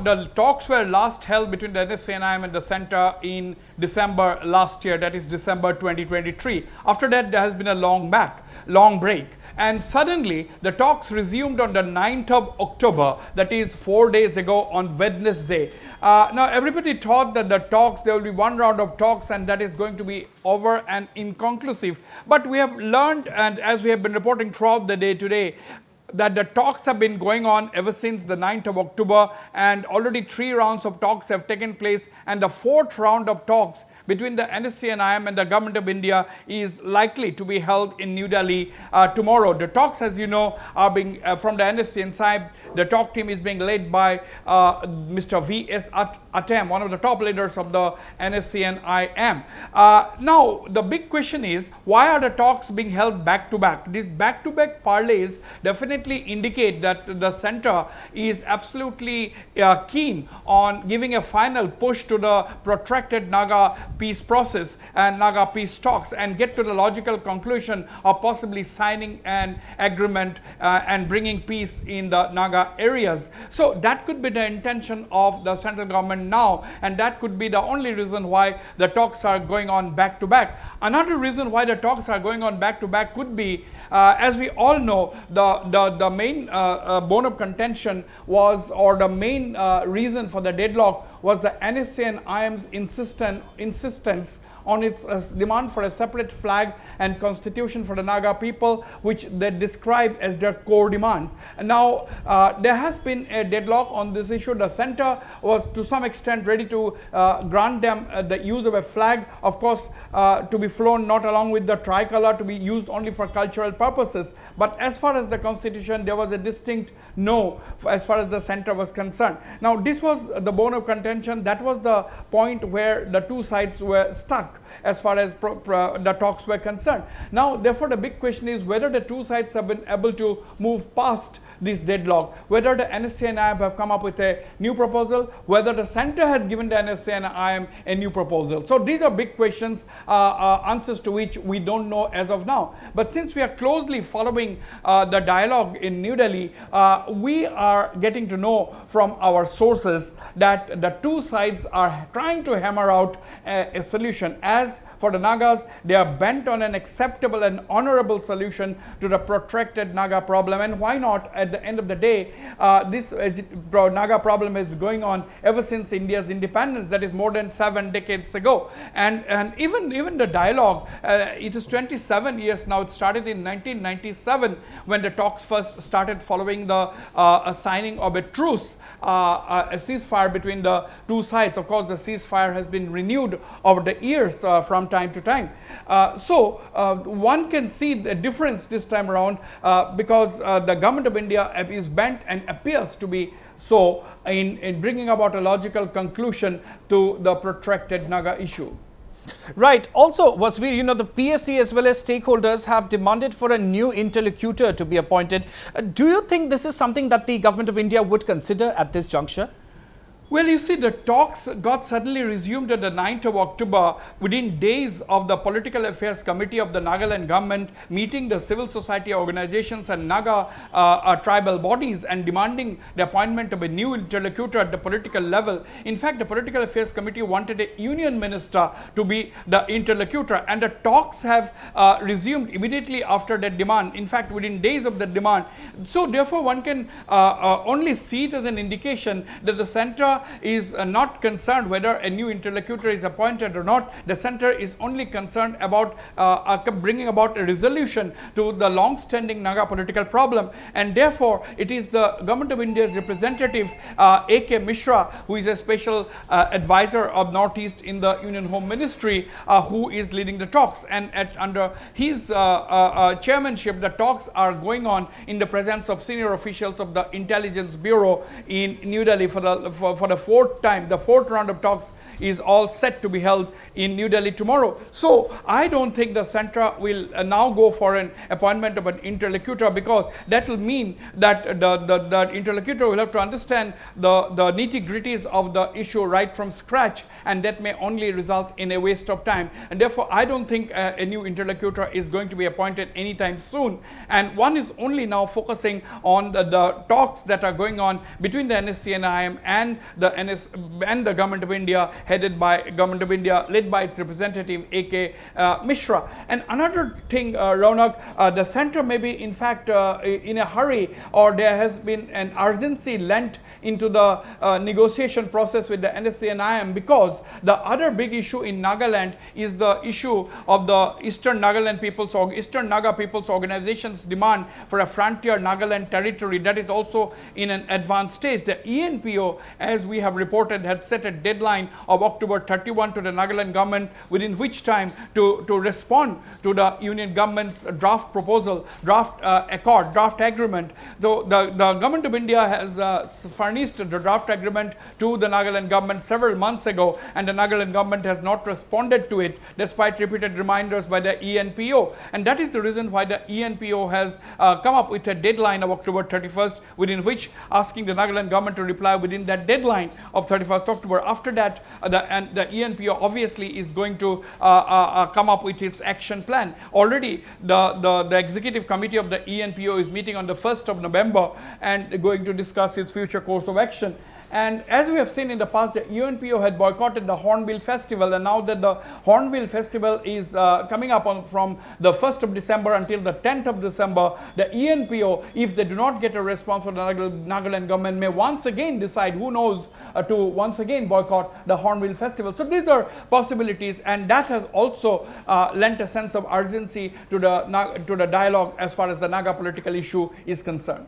the talks were last held between the NSCN-IM and the Centre in December last year, that is December 2023. After that, there has been a long break. And suddenly, the talks resumed on the 9th of October, that is 4 days ago on Wednesday. Now, everybody thought that the talks, there will be one round of talks and that is going to be over and inconclusive. But we have learned, and as we have been reporting throughout the day today, that the talks have been going on ever since the 9th of October, and already 3 rounds of talks have taken place, and the 4th round of talks between the NSCN-IM and the Government of India is likely to be held in New Delhi tomorrow. The talks, as you know, are being from the NSCN side. The talk team is being led by Mr. V.S. Atem, one of the top leaders of the NSCN-IM. Now, the big question is, why are the talks being held back to back? These back-to-back parlays definitely indicate that the centre is absolutely keen on giving a final push to the protracted Naga peace process and Naga peace talks, and get to the logical conclusion of possibly signing an agreement and bringing peace in the Naga areas. So that could be the intention of the central government now, and that could be the only reason why the talks are going on back to back. Another reason why the talks are going on back to back could be, as we all know, the main bone of contention was, or the main reason for the deadlock was the NSCN-IM's insistence on its demand for a separate flag and constitution for the Naga people, which they describe as their core demand. And now, there has been a deadlock on this issue. The centre was to some extent ready to grant them the use of a flag, of course, to be flown not along with the tricolour, to be used only for cultural purposes. But as far as the constitution, there was a distinct no as far as the centre was concerned. Now, this was the bone of contention. That was the point where the two sides were stuck as far as the talks were concerned. Now, therefore, the big question is whether the two sides have been able to move past this deadlock, whether the NSCN-IM have come up with a new proposal, whether the centre had given the NSCN-IM a new proposal. So these are big questions, answers to which we don't know as of now. But since we are closely following the dialogue in New Delhi, we are getting to know from our sources that the two sides are trying to hammer out a solution. As for the Nagas, they are bent on an acceptable and honorable solution to the protracted Naga problem. And why not? At the end of the day, this Naga problem has been going on ever since India's independence, that is more than 7 decades ago. And even the dialogue, it is 27 years now. It started in 1997 when the talks first started following the signing of a truce, a ceasefire between the two sides. Of course, the ceasefire has been renewed over the years from time to time. So one can see the difference this time around because the Government of India is bent and appears to be so in bringing about a logical conclusion to the protracted Naga issue. Right. Also, Wasbir, you know, the PSC as well as stakeholders have demanded for a new interlocutor to be appointed. Do you think this is something that the Government of India would consider at this juncture? Well, you see, the talks got suddenly resumed on the 9th of October within days of the Political Affairs Committee of the Nagaland government meeting the civil society organizations and Naga tribal bodies and demanding the appointment of a new interlocutor at the political level. In fact, the Political Affairs Committee wanted a union minister to be the interlocutor, and the talks have resumed immediately after that demand, in fact within days of the demand. So therefore, one can only see it as an indication that the centre is not concerned whether a new interlocutor is appointed or not. The centre is only concerned about bringing about a resolution to the long-standing Naga political problem, and therefore it is the Government of India's representative A.K. Mishra, who is a special advisor of Northeast in the Union Home Ministry, who is leading the talks, and under his chairmanship the talks are going on in the presence of senior officials of the Intelligence Bureau in New Delhi for the fourth time. The fourth round of talks is all set to be held in New Delhi tomorrow. So I don't think the centre will now go for an appointment of an interlocutor, because that will mean that the interlocutor will have to understand the nitty-gritties of the issue right from scratch, and that may only result in a waste of time. And therefore, I don't think a new interlocutor is going to be appointed anytime soon. And one is only now focusing on the talks that are going on between the NSCN-IM and the Government of India, led by its representative A.K. Mishra. And another thing, Raunak, the centre may be in fact in a hurry, or there has been an urgency lent into the negotiation process with the NSCN-IM, because the other big issue in Nagaland is the issue of the Eastern Nagaland People's or Eastern Naga People's Organization's demand for a frontier Nagaland territory that is also in an advanced stage. The ENPO, as we have reported, had set a deadline of October 31 to the Nagaland government, within which time to respond to the Union government's draft proposal, draft agreement. So the Government of India has furnished the draft agreement to the Nagaland government several months ago, and the Nagaland government has not responded to it despite repeated reminders by the ENPO. And that is the reason why the ENPO has come up with a deadline of October 31st, within which asking the Nagaland government to reply within that deadline of 31st October. After that, the ENPO obviously is going to come up with its action plan. Already the executive committee of the ENPO is meeting on the 1st of November and going to discuss its future course of action. And as we have seen in the past, the UNPO had boycotted the Hornbill Festival, and now that the Hornbill Festival is coming up from the 1st of December until the 10th of December, the ENPO, if they do not get a response from the Nagaland government, may once again decide, who knows, to once again boycott the Hornbill Festival. So these are possibilities, and that has also lent a sense of urgency to the dialogue as far as the Naga political issue is concerned.